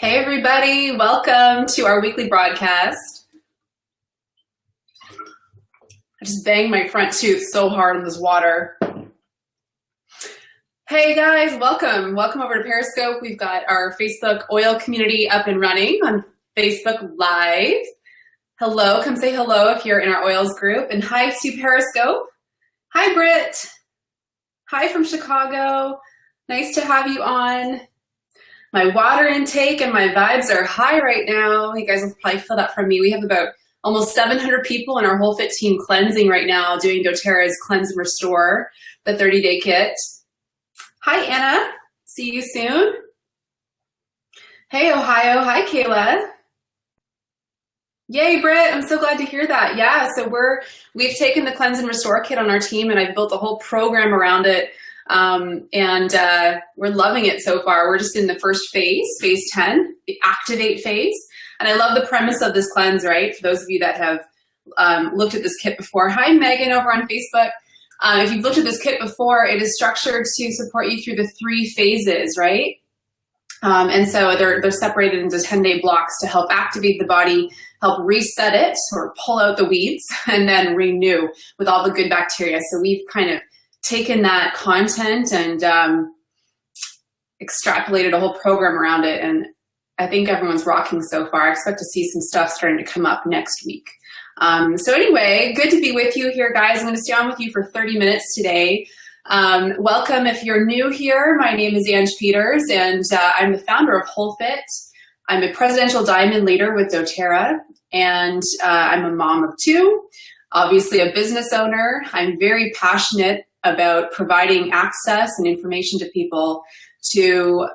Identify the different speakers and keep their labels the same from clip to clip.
Speaker 1: Hey everybody, welcome to our weekly broadcast. I just banged my front tooth so hard on this water. Hey guys, welcome. Welcome over to Periscope. We've got our Facebook oil community up and running on Facebook Live. Hello, come say hello if you're in our oils group. And hi to Periscope. Hi Britt. Hi from Chicago. Nice to have you on. My water intake and my vibes are high right now. You guys will probably feel that from me. We have about almost 700 people in our Whole Fit team cleansing right now, doing doTERRA's Cleanse and Restore, the 30-day kit. Hi, Anna. See you soon. Hey, Ohio. Hi, Kayla. Yay, Britt. I'm so glad to hear that. Yeah, so we've taken the Cleanse and Restore kit on our team, and I've built a whole program around it. We're loving it so far. We're just in the first phase 10, the activate phase. And I love the premise of this cleanse, right? For those of you that have looked at this kit before. Hi, Megan over on Facebook. If you've looked at this kit before, it is structured to support you through the 3 phases, right? And so they're separated into 10-day blocks to help activate the body, help reset it or pull out the weeds, and then renew with all the good bacteria. So we've kind of taken that content and extrapolated a whole program around it, and I think everyone's rocking so far. I expect to see some stuff starting to come up next week. So anyway, good to be with you here, guys. I'm going to stay on with you for 30 minutes today. Welcome if you're new here. My name is Ange Peters, and I'm the founder of Whole Fit. I'm a presidential diamond leader with doTERRA, and I'm a mom of 2, obviously a business owner. I'm very passionate about providing access and information to people to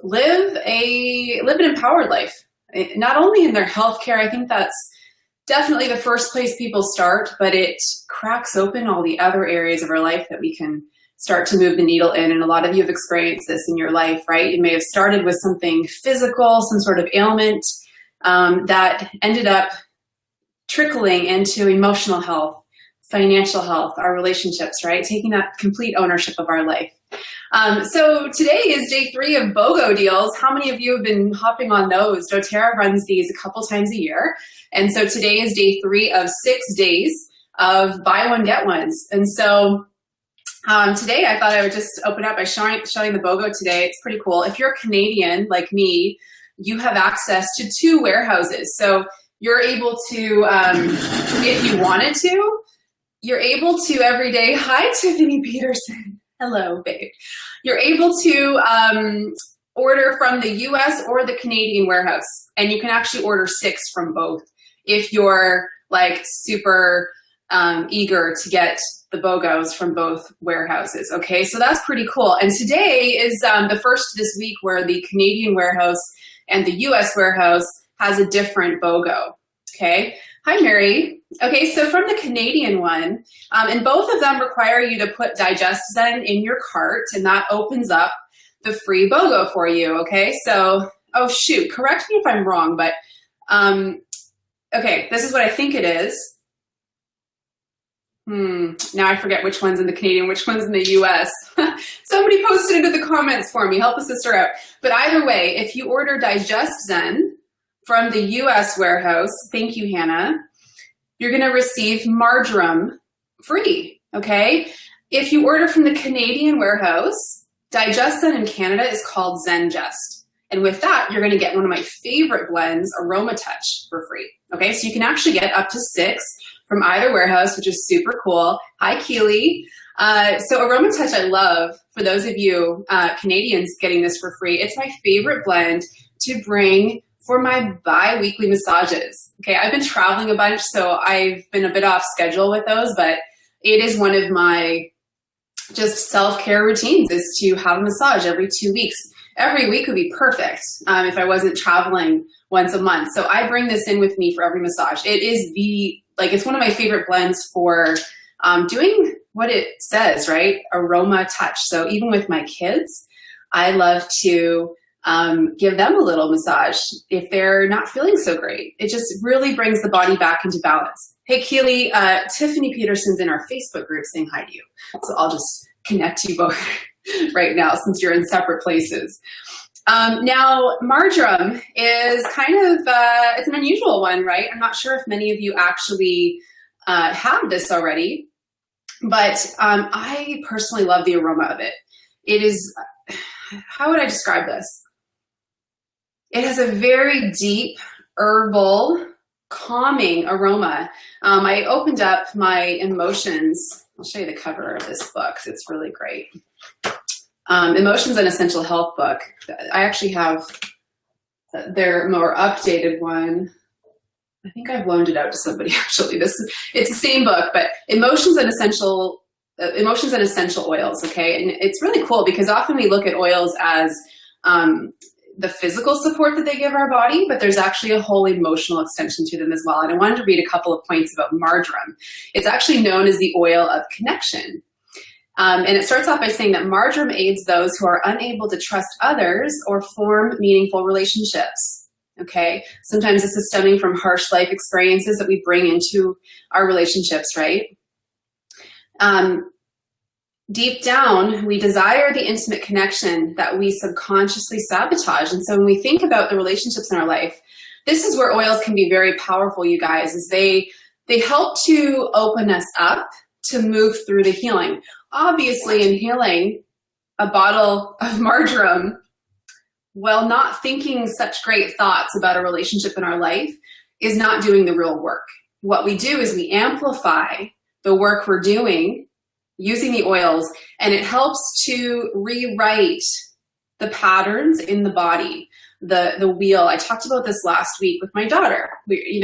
Speaker 1: live an empowered life, not only in their healthcare. I think that's definitely the first place people start, but it cracks open all the other areas of our life that we can start to move the needle in. And a lot of you have experienced this in your life, right? You may have started with something physical, some sort of ailment that ended up trickling into emotional health, financial health, our relationships, right? Taking that complete ownership of our life. So today is day 3 of BOGO deals. How many of you have been hopping on those? doTERRA runs these a couple times a year. And so today is day 3 of 6 days of buy one, get ones. And so today I thought I would just open up by showing the BOGO today. It's pretty cool. If you're Canadian like me, you have access to 2 warehouses. So you're able to, if you wanted to, you're able to every day. Hi, Tiffany Peterson. Hello, babe. You're able to order from the US or the Canadian warehouse, and you can actually order 6 from both if you're like super eager to get the BOGOs from both warehouses. Okay, so that's pretty cool. And today is the first this week where the Canadian warehouse and the US warehouse has a different BOGO. Okay. Hi, Mary. Okay, so from the Canadian one, and both of them require you to put Digest Zen in your cart, and that opens up the free BOGO for you, okay? So, oh shoot, correct me if I'm wrong, but, okay, this is what I think it is. Now I forget which one's in the Canadian, which one's in the US. Somebody posted into the comments for me, help a sister out. But either way, if you order Digest Zen from the US warehouse, thank you, Hannah, you're gonna receive Margerum free, okay? If you order from the Canadian warehouse, Digest Zen in Canada is called ZenJust. And with that, you're gonna get one of my favorite blends, Aroma Touch, for free, okay? So you can actually get up to 6 from either warehouse, which is super cool. Hi, Keely. So Aroma Touch I love. For those of you Canadians getting this for free, it's my favorite blend to bring for my bi-weekly massages. Okay, I've been traveling a bunch, so I've been a bit off schedule with those, but it is one of my just self-care routines is to have a massage every 2 weeks. Every week would be perfect if I wasn't traveling once a month. So I bring this in with me for every massage. It is it's one of my favorite blends for doing what it says, right? Aroma touch. So even with my kids, I love to give them a little massage if they're not feeling so great. It just really brings the body back into balance. Hey, Keely, Tiffany Peterson's in our Facebook group saying hi to you. So I'll just connect you both right now since you're in separate places. Now, marjoram is kind of, it's an unusual one, right? I'm not sure if many of you actually have this already, but I personally love the aroma of it. It is, how would I describe this? It has a very deep, herbal, calming aroma. I opened up my Emotions. I'll show you the cover of this book. It's really great. Emotions, an Essential Health book. I actually have their more updated one. I think I've loaned it out to somebody actually. It's the same book, but Emotions and Essential Oils, okay? And it's really cool because often we look at oils as the physical support that they give our body, but there's actually a whole emotional extension to them as well. And I wanted to read a couple of points about marjoram. It's actually known as the oil of connection. And it starts off by saying that marjoram aids those who are unable to trust others or form meaningful relationships. Okay, sometimes this is stemming from harsh life experiences that we bring into our relationships, right? Deep down, we desire the intimate connection that we subconsciously sabotage. And so when we think about the relationships in our life, this is where oils can be very powerful, you guys, is they help to open us up to move through the healing. Obviously, inhaling a bottle of marjoram while not thinking such great thoughts about a relationship in our life is not doing the real work. What we do is we amplify the work we're doing using the oils, and it helps to rewrite the patterns in the body, the wheel. I talked about this last week with my daughter. We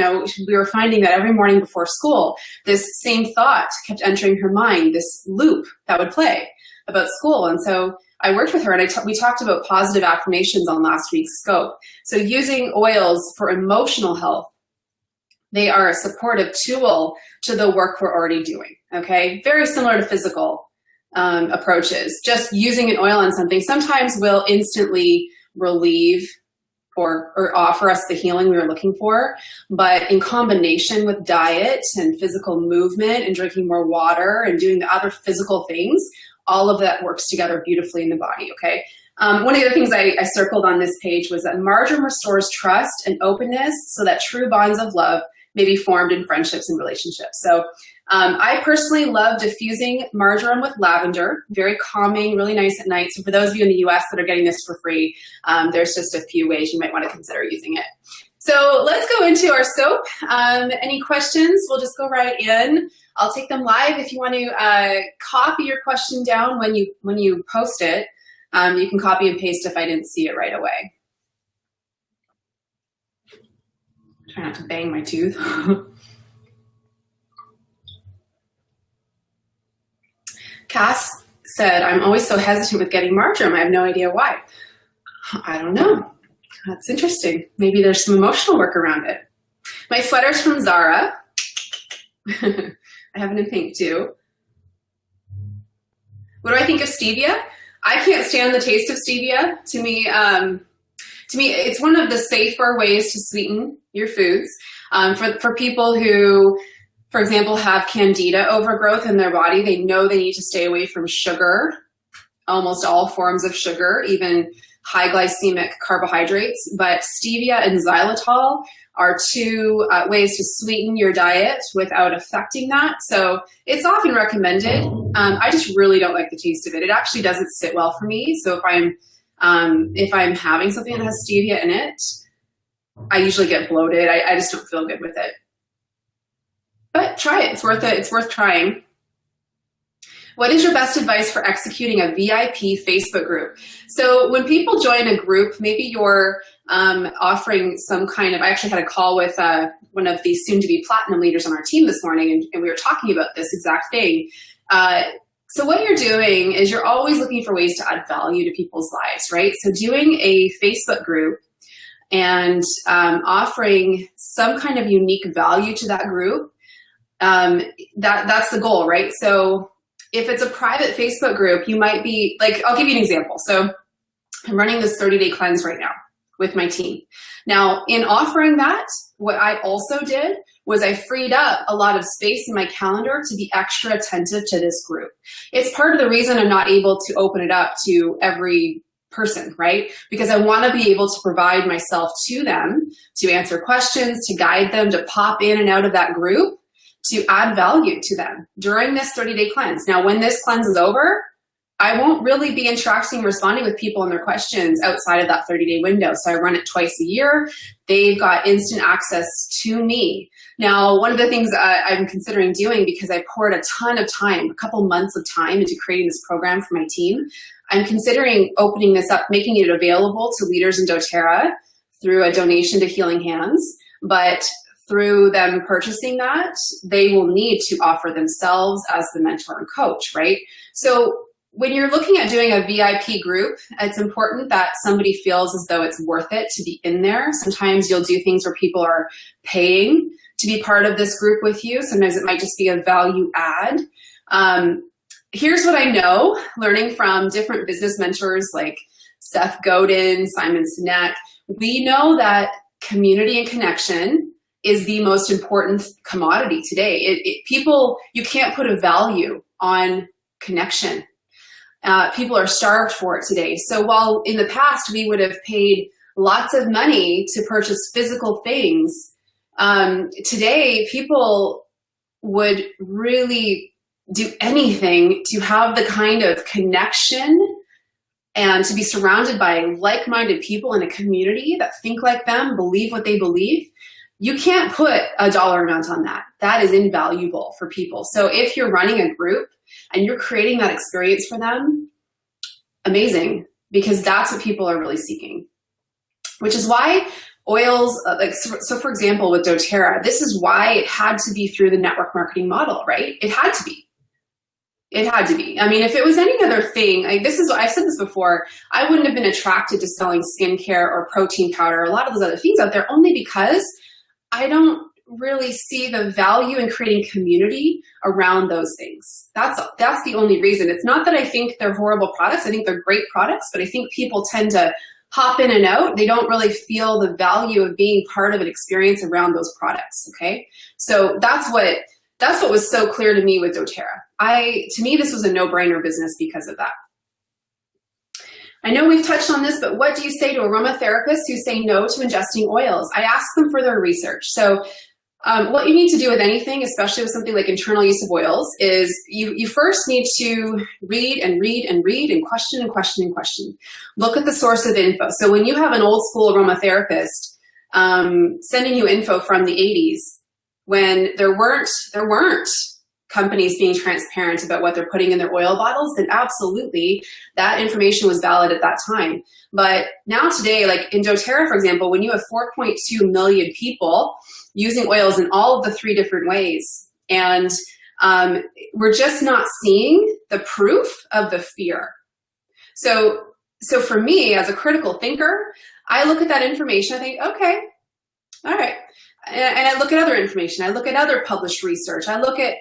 Speaker 1: were finding that every morning before school, this same thought kept entering her mind, this loop that would play about school. And so I worked with her and we talked about positive affirmations on last week's scope. So using oils for emotional health, they are a supportive tool to the work we're already doing, okay? Very similar to physical approaches. Just using an oil on something sometimes will instantly relieve or offer us the healing we were looking for. But in combination with diet and physical movement and drinking more water and doing the other physical things, all of that works together beautifully in the body, okay? One of the other things I circled on this page was that marjoram restores trust and openness so that true bonds of love may be formed in friendships and relationships. So I personally love diffusing marjoram with lavender, very calming, really nice at night. So for those of you in the US that are getting this for free, there's just a few ways you might want to consider using it. So let's go into our scope. Any questions? We'll just go right in. I'll take them live. If you want to copy your question down when you post it, you can copy and paste if I didn't see it right away. Try not to bang my tooth. Cass said, I'm always so hesitant with getting marjoram. I have no idea why. I don't know. That's interesting. Maybe there's some emotional work around it. My sweater's from Zara. I have it in pink too. What do I think of stevia? I can't stand the taste of stevia. To me, it's one of the safer ways to sweeten your foods. For people who, for example, have candida overgrowth in their body, they know they need to stay away from sugar, almost all forms of sugar, even high glycemic carbohydrates. But stevia and xylitol are two ways to sweeten your diet without affecting that. So it's often recommended. I just really don't like the taste of it. It actually doesn't sit well for me. So if I'm having something that has stevia in it, I usually get bloated. I just don't feel good with it. But try it. It's worth it. It's worth trying. What is your best advice for executing a VIP Facebook group? So when people join a group, maybe you're offering some kind of, I actually had a call with one of the soon-to-be platinum leaders on our team this morning, and we were talking about this exact thing. So what you're doing is you're always looking for ways to add value to people's lives, right? So doing a Facebook group and offering some kind of unique value to that group, that's the goal, right? So if it's a private Facebook group, you might be like, I'll give you an example. So I'm running this 30-day cleanse right now with my team. Now, in offering that, what I also did was I freed up a lot of space in my calendar to be extra attentive to this group. It's part of the reason I'm not able to open it up to every person, right? Because I want to be able to provide myself to them, to answer questions, to guide them, to pop in and out of that group, to add value to them during this 30-day cleanse. Now, when this cleanse is over, I won't really be interacting and responding with people and their questions outside of that 30-day window. So I run it twice a year. They've got instant access to me. Now, one of the things I'm considering doing, because I poured a ton of time, a couple months of time into creating this program for my team, I'm considering opening this up, making it available to leaders in doTERRA through a donation to Healing Hands. But through them purchasing that, they will need to offer themselves as the mentor and coach, right? So when you're looking at doing a VIP group, it's important that somebody feels as though it's worth it to be in there. Sometimes you'll do things where people are paying to be part of this group with you. Sometimes it might just be a value add. Here's what I know, learning from different business mentors like Seth Godin, Simon Sinek. We know that community and connection is the most important commodity today. People, you can't put a value on connection. People are starved for it today. So while in the past we would have paid lots of money to purchase physical things, today people would really do anything to have the kind of connection and to be surrounded by like-minded people in a community that think like them, believe what they believe. You can't put a dollar amount on that. That is invaluable for people. So if you're running a group and you're creating that experience for them, amazing, because that's what people are really seeking. Which is why oils, so for example, with doTERRA, this is why it had to be through the network marketing model, right? It had to be. It had to be. I mean, if it was any other thing, I've said this before, I wouldn't have been attracted to selling skincare or protein powder, or a lot of those other things out there, only because I don't really see the value in creating community around those things. That's the only reason. It's not that I think they're horrible products. I think they're great products, but I think people tend to hop in and out. They don't really feel the value of being part of an experience around those products, okay? So that's what was so clear to me with doTERRA. To me, this was a no-brainer business because of that. I know we've touched on this, but what do you say to aromatherapists who say no to ingesting oils? I ask them for their research. So what you need to do with anything, especially with something like internal use of oils, is you first need to read and read and read and question and question and question. Look at the source of info. So when you have an old school aromatherapist sending you info from the 80s, when there weren't companies being transparent about what they're putting in their oil bottles, then absolutely that information was valid at that time. But now today, like in doTERRA, for example, when you have 4.2 million people using oils in all of the 3 different ways, and we're just not seeing the proof of the fear. So for me, as a critical thinker, I look at that information, I think, okay, all right. And I look at other information. I look at other published research. I look at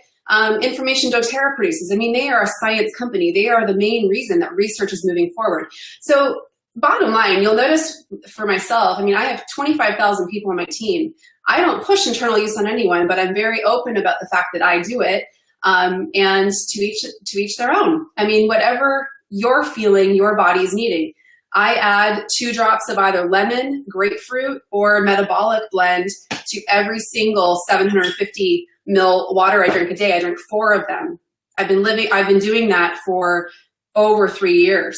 Speaker 1: information doTERRA produces. I mean, they are a science company. They are the main reason that research is moving forward. So bottom line, you'll notice for myself, I mean, I have 25,000 people on my team. I don't push internal use on anyone, but I'm very open about the fact that I do it. And to each their own. I mean, whatever you're feeling, your body's needing. I add 2 drops of either lemon, grapefruit, or metabolic blend to every single 750 ml water I drink a day. I drink 4 of them. I've been doing that for over 3 years.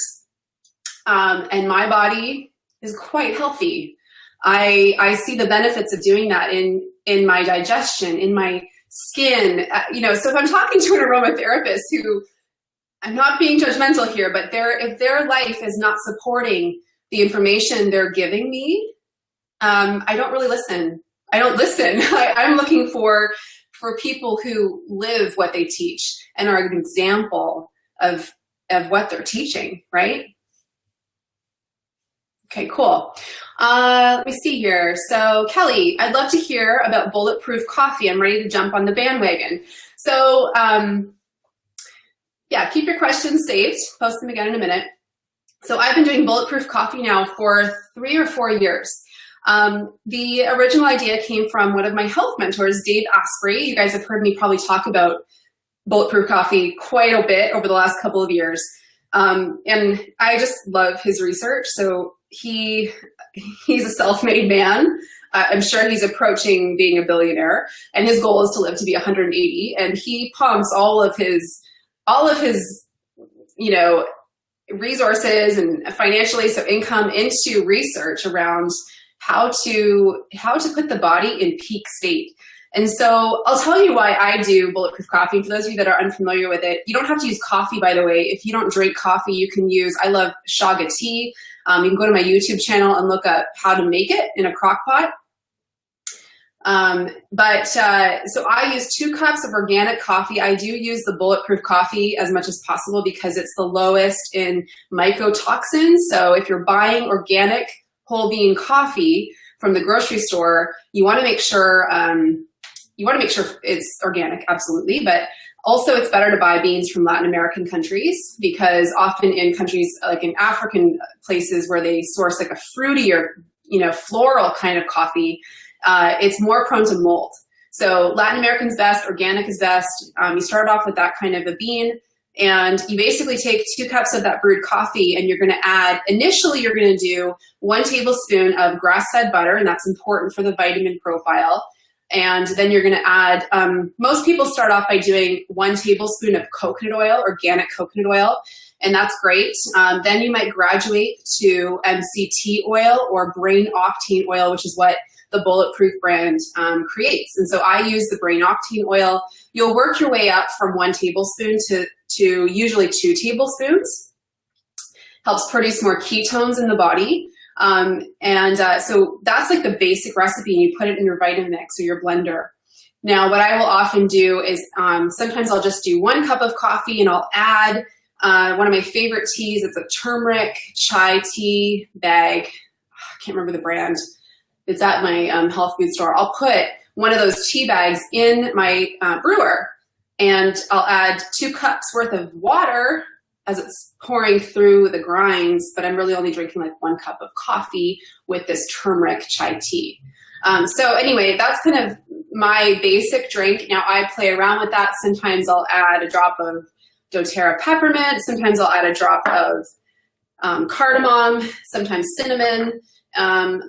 Speaker 1: And my body is quite healthy. I see the benefits of doing that in my digestion, in my skin. So if I'm talking to an aromatherapist who, I'm not being judgmental here, but if their life is not supporting the information they're giving me, I don't really listen. I don't listen. I'm looking for people who live what they teach and are an example of what they're teaching, right? Okay, cool. Let me see here. So Kelly, I'd love to hear about bulletproof coffee. I'm ready to jump on the bandwagon. So yeah, keep your questions saved. Post them again in a minute. So I've been doing bulletproof coffee now for 3 or 4 years. The original idea came from one of my health mentors, Dave Asprey. You guys have heard me probably talk about bulletproof coffee quite a bit over the last couple of years. And I just love his research. So he's a self-made man. I'm sure he's approaching being a billionaire, and his goal is to live to be 180. And he pumps all of his, resources and financially, so income, into research around how to put the body in peak state. And so I'll tell you why I do bulletproof coffee. For those of you that are unfamiliar with it, you don't have to use coffee, by the way. If you don't drink coffee, you can use, I love shaga tea. You can go to my YouTube channel and look up how to make it in a crock pot. So I use 2 cups of organic coffee. I do use the bulletproof coffee as much as possible because it's the lowest in mycotoxins. So if you're buying organic whole bean coffee from the grocery store, you want to make sure it's organic, absolutely. But also it's better to buy beans from Latin American countries, because often in countries like in African places where they source like a fruity or, floral kind of coffee, it's more prone to mold. So Latin American's best, organic is best. You start off with that kind of a bean, and you basically take 2 cups of that brewed coffee, and you're going to add, initially you're going to do 1 tablespoon of grass-fed butter, and that's important for the vitamin profile. And then you're going to add, most people start off by doing 1 tablespoon of coconut oil, organic coconut oil, and that's great. Then you might graduate to MCT oil or brain octane oil, which is what the Bulletproof brand creates. And so I use the brain octane oil. You'll work your way up from 1 tablespoon to usually 2 tablespoons. Helps produce more ketones in the body. So that's like the basic recipe, and you put it in your Vitamix or your blender. Now, what I will often do is sometimes I'll just do 1 cup of coffee, and I'll add one of my favorite teas. It's a turmeric chai tea bag. I can't remember the brand. It's at my health food store. I'll put one of those tea bags in my brewer, and I'll add 2 cups worth of water as it's pouring through the grinds, but I'm really only drinking like 1 cup of coffee with this turmeric chai tea. So anyway, that's kind of my basic drink. Now I play around with that. Sometimes I'll add a drop of doTERRA peppermint. Sometimes I'll add a drop of cardamom, sometimes cinnamon.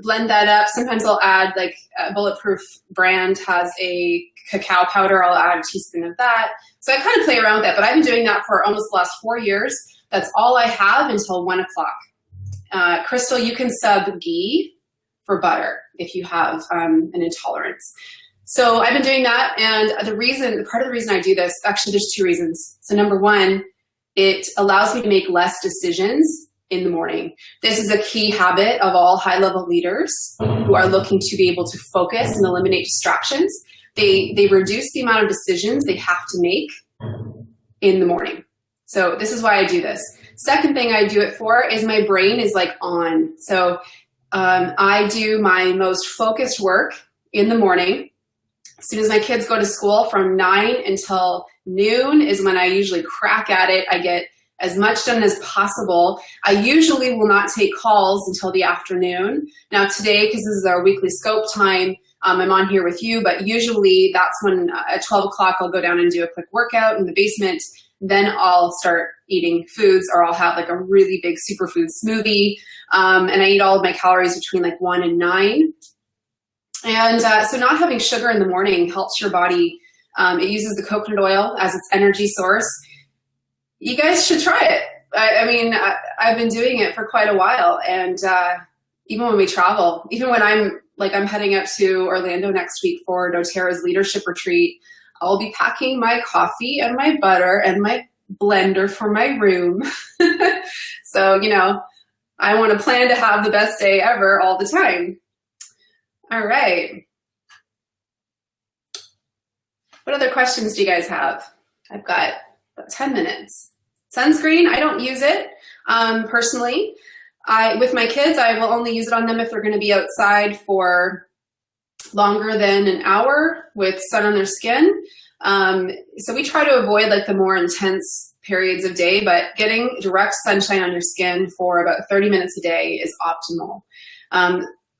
Speaker 1: Blend that up. Sometimes I'll add, like Bulletproof brand has a cacao powder. I'll add a teaspoon of that. So I kind of play around with that, but I've been doing that for almost the last 4 years. That's all I have until 1 o'clock. Crystal, you can sub ghee for butter if you have an intolerance. So I've been doing that, and part of the reason I do this, actually there's 2 reasons. So number 1, it allows me to make less decisions in the morning. This is a key habit of all high-level leaders who are looking to be able to focus and eliminate distractions. They reduce the amount of decisions they have to make in the morning. So this is why I do this. Second thing I do it for is my brain is like on. So I do my most focused work in the morning. As soon as my kids go to school, from 9 until noon is when I usually crack at it. I get as much done as possible. I usually will not take calls until the afternoon. Now today, because this is our weekly scope time, I'm on here with you, but usually that's when at 12 o'clock I'll go down and do a quick workout in the basement. Then I'll start eating foods, or I'll have like a really big superfood smoothie. And I eat all of my calories between like 1 and 9. And so not having sugar in the morning helps your body. It uses the coconut oil as its energy source. You guys should try it. I've been doing it for quite a while. And even when we travel, even when I'm heading up to Orlando next week for doTERRA's leadership retreat, I'll be packing my coffee and my butter and my blender for my room. So, I want to plan to have the best day ever all the time. All right. What other questions do you guys have? I've got about 10 minutes. Sunscreen, I don't use it personally. With my kids, I will only use it on them if they're going to be outside for longer than an hour with sun on their skin. So we try to avoid like the more intense periods of day, but getting direct sunshine on your skin for about 30 minutes a day is optimal.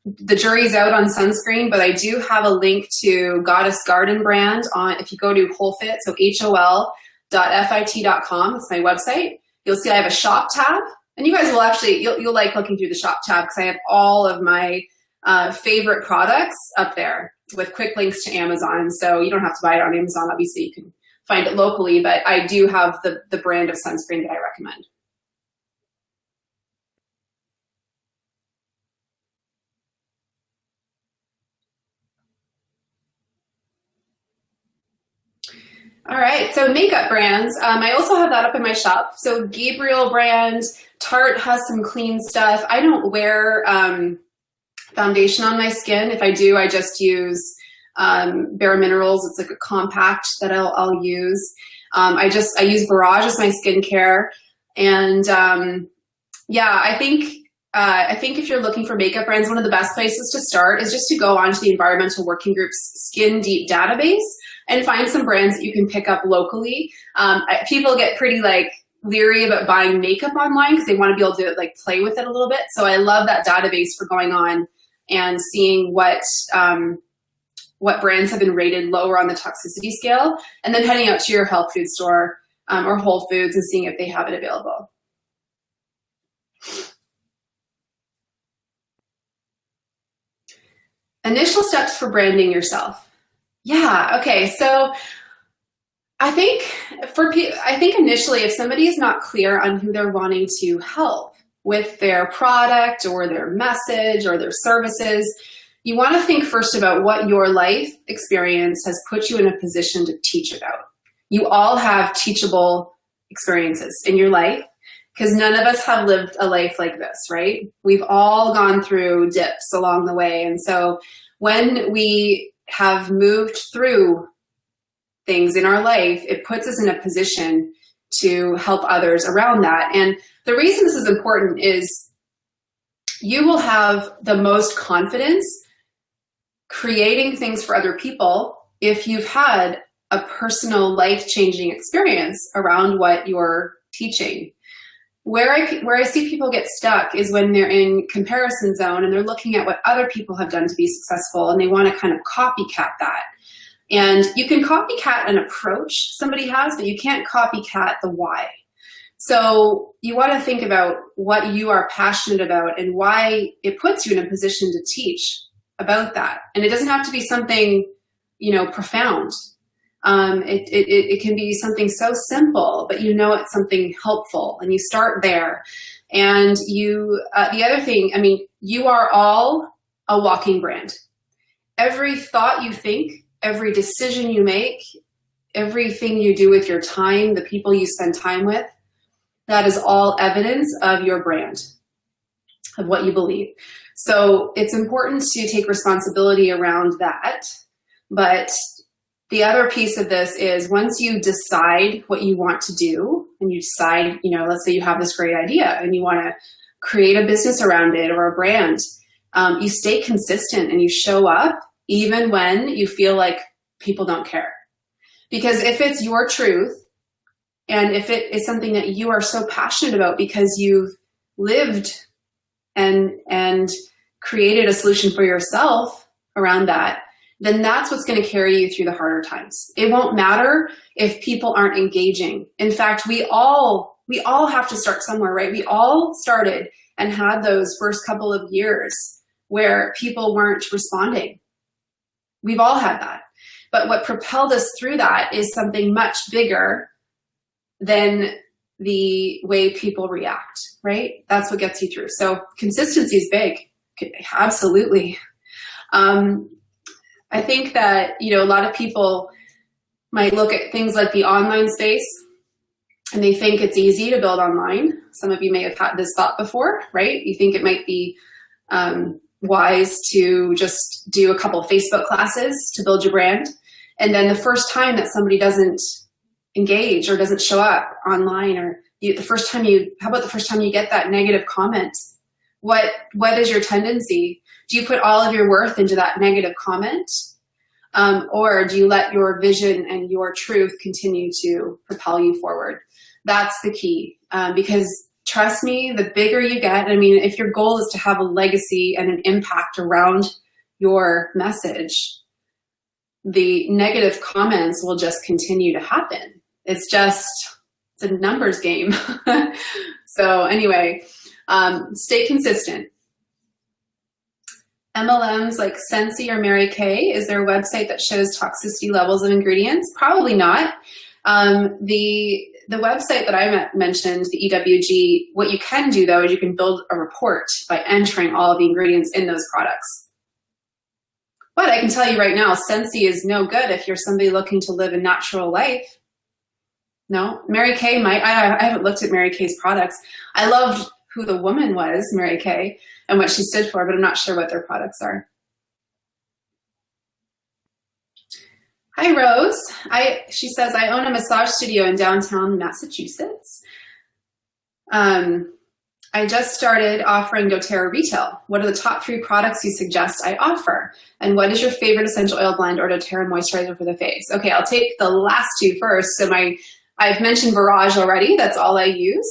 Speaker 1: The jury's out on sunscreen, but I do have a link to Goddess Garden brand if you go to Wholefit, so HOL.fit.com, it's my website, you'll see I have a shop tab, and you guys will actually, you'll like looking through the shop tab because I have all of my favorite products up there with quick links to Amazon. So you don't have to buy it on Amazon. Obviously, you can find it locally, but I do have the brand of sunscreen that I recommend. All right, so makeup brands. I also have that up in my shop. So Gabriel brand, Tarte has some clean stuff. I don't wear foundation on my skin. If I do, I just use Bare Minerals. It's like a compact that I'll use. I use Barrage as my skincare. And yeah, I think if you're looking for makeup brands, one of the best places to start is just to go onto the Environmental Working Group's Skin Deep database and find some brands that you can pick up locally. People get pretty like leery about buying makeup online because they want to be able to like play with it a little bit. So I love that database for going on and seeing what brands have been rated lower on the toxicity scale, and then heading out to your health food store or Whole Foods and seeing if they have it available. Initial steps for branding yourself. Yeah, okay, so I think initially if somebody is not clear on who they're wanting to help with their product or their message or their services, you want to think first about what your life experience has put you in a position to teach about. You all have teachable experiences in your life because none of us have lived a life like this, right? We've all gone through dips along the way. And so when we have moved through things in our life, it puts us in a position to help others around that. And the reason this is important is you will have the most confidence creating things for other people if you've had a personal life-changing experience around what you're teaching. Where I see people get stuck is when they're in comparison zone and they're looking at what other people have done to be successful and they want to kind of copycat that. And you can copycat an approach somebody has, but you can't copycat the why. So you want to think about what you are passionate about and why it puts you in a position to teach about that. And it doesn't have to be something, profound. It can be something so simple, but it's something helpful, and you start there. And the other thing, you are all a walking brand. Every thought you think, every decision you make, everything you do with your time, the people you spend time with, that is all evidence of your brand, of what you believe. So it's important to take responsibility around that. But the other piece of this is once you decide what you want to do and you decide, let's say you have this great idea and you want to create a business around it or a brand, you stay consistent and you show up even when you feel like people don't care. Because if it's your truth and if it is something that you are so passionate about because you've lived and created a solution for yourself around that, then that's what's going to carry you through the harder times. It won't matter if people aren't engaging. In fact, we all have to start somewhere, right? We all started and had those first couple of years where people weren't responding. We've all had that. But what propelled us through that is something much bigger than the way people react, right? That's what gets you through. So consistency is big. Absolutely. I think that, a lot of people might look at things like the online space and they think it's easy to build online. Some of you may have had this thought before, right? You think it might be wise to just do a couple of Facebook classes to build your brand. And then the first time that somebody doesn't engage or doesn't show up online, or how about the first time you get that negative comment? What is your tendency? Do you put all of your worth into that negative comment? Or do you let your vision and your truth continue to propel you forward? That's the key. Because trust me, the bigger you get, if your goal is to have a legacy and an impact around your message, the negative comments will just continue to happen. It's just It's a numbers game. So anyway, stay consistent. MLMs like Sensi or Mary Kay, is there a website that shows toxicity levels of ingredients? Probably not. The website that I mentioned, the EWG, what you can do though is you can build a report by entering all of the ingredients in those products. But I can tell you right now, Sensi is no good if you're somebody looking to live a natural life. No, Mary Kay might. I haven't looked at Mary Kay's products. I loved who the woman was, Mary Kay, and what she stood for, but I'm not sure what their products are. Hi, Rose. She says, I own a massage studio in downtown Massachusetts. I just started offering doTERRA retail. What are the top 3 products you suggest I offer? And what is your favorite essential oil blend or doTERRA moisturizer for the face? Okay, I'll take the last 2 first. So I've mentioned Barrage already. That's all I use.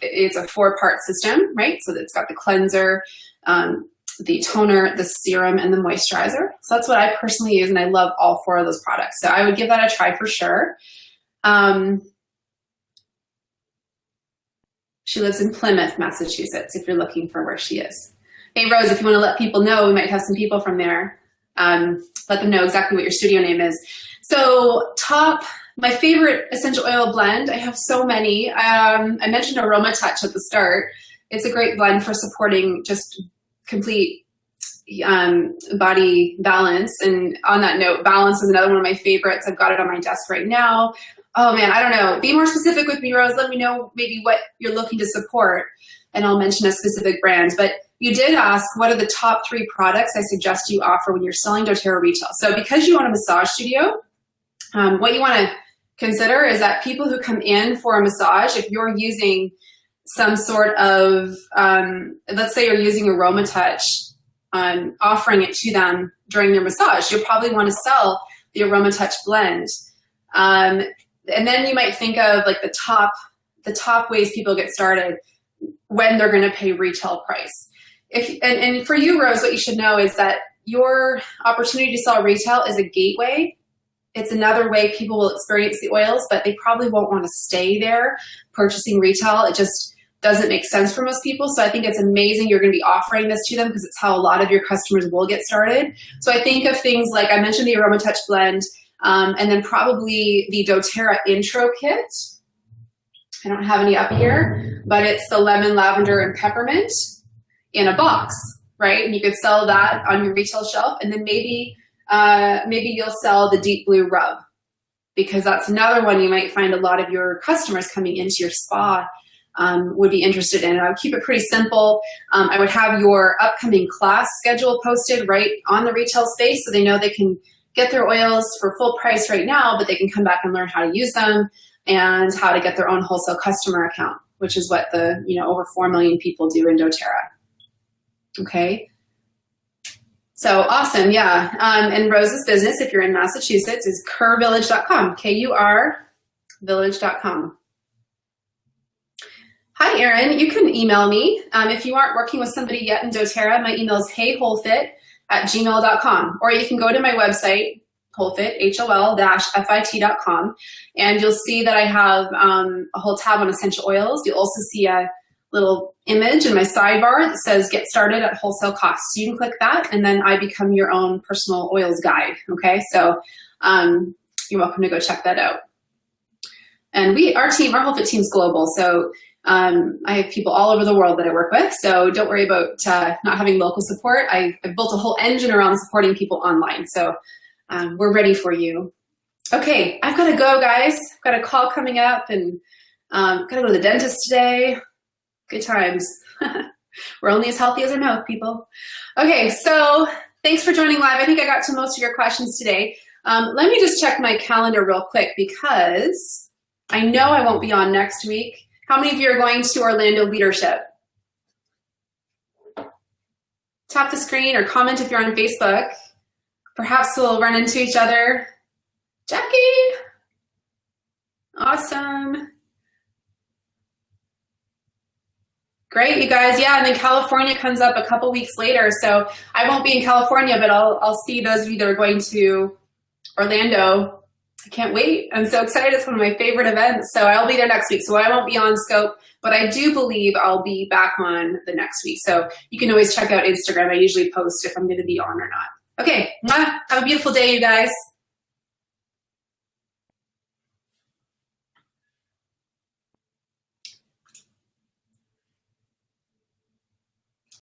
Speaker 1: It's a 4-part system, right? So it's got the cleanser, the toner, the serum, and the moisturizer. So that's what I personally use, and I love all 4 of those products. So I would give that a try for sure. She lives in Plymouth, Massachusetts, if you're looking for where she is. Hey, Rose, if you want to let people know, we might have some people from there. Let them know exactly what your studio name is. So my favorite essential oil blend, I have so many. I mentioned Aroma Touch at the start. It's a great blend for supporting just complete body balance. And on that note, Balance is another one of my favorites. I've got it on my desk right now. Oh man, I don't know. Be more specific with me, Rose. Let me know maybe what you're looking to support, and I'll mention a specific brand. But you did ask, what are the top 3 products I suggest you offer when you're selling doTERRA retail? So because you own a massage studio, what you want to consider is that people who come in for a massage, if you're using some sort of, let's say you're using Aroma Touch, offering it to them during their massage, you'll probably want to sell the Aroma Touch blend. And then you might think of like the top ways people get started when they're going to pay retail price. And for you, Rose, what you should know is that your opportunity to sell retail is a gateway. It's another way people will experience the oils, but they probably won't want to stay there purchasing retail. It just doesn't make sense for most people. So I think it's amazing you're going to be offering this to them, because it's how a lot of your customers will get started. So I think of things like, I mentioned the Aroma Touch blend, and then probably the doTERRA intro kit. I don't have any up here, but it's the lemon, lavender, and peppermint in a box, right? And you could sell that on your retail shelf. And then maybe you'll sell the deep blue rub, because that's another one you might find a lot of your customers coming into your spa would be interested in. And I would keep it pretty simple. I would have your upcoming class schedule posted right on the retail space, so they know they can get their oils for full price right now, but they can come back and learn how to use them and how to get their own wholesale customer account, which is what the over 4 million people do in doTERRA. Okay. So awesome, yeah. And Rose's business, if you're in Massachusetts, is kurvillage.com, K-U-R village.com. Hi, Erin. You can email me. If you aren't working with somebody yet in doTERRA, my email is heyholfit@gmail.com, or you can go to my website, Wholefit, HOL-FIT.com, and you'll see that I have a whole tab on essential oils. You'll also see a little image in my sidebar that says get started at wholesale cost. So you can click that, and then I become your own personal oils guide. Okay, so you're welcome to go check that out. And our Wholefit team's global, so I have people all over the world that I work with, so don't worry about not having local support. I've built a whole engine around supporting people online, so we're ready for you. Okay, I've got to go, guys. I've got a call coming up, and got to go to the dentist today. Good times. We're only as healthy as our mouth, people. Okay, so thanks for joining live. I think I got to most of your questions today. Let me just check my calendar real quick, because I know I won't be on next week. How many of you are going to Orlando Leadership? Tap the screen or comment if you're on Facebook. Perhaps we'll run into each other. Jackie! Awesome. Great, you guys. Yeah, and then California comes up a couple weeks later, so I won't be in California, but I'll see those of you that are going to Orlando I can't wait. I'm so excited. It's one of my favorite events. So I'll be there next week. So I won't be on Scope, but I do believe I'll be back on the next week. So you can always check out Instagram. I usually post if I'm going to be on or not. Okay. Have a beautiful day, you guys.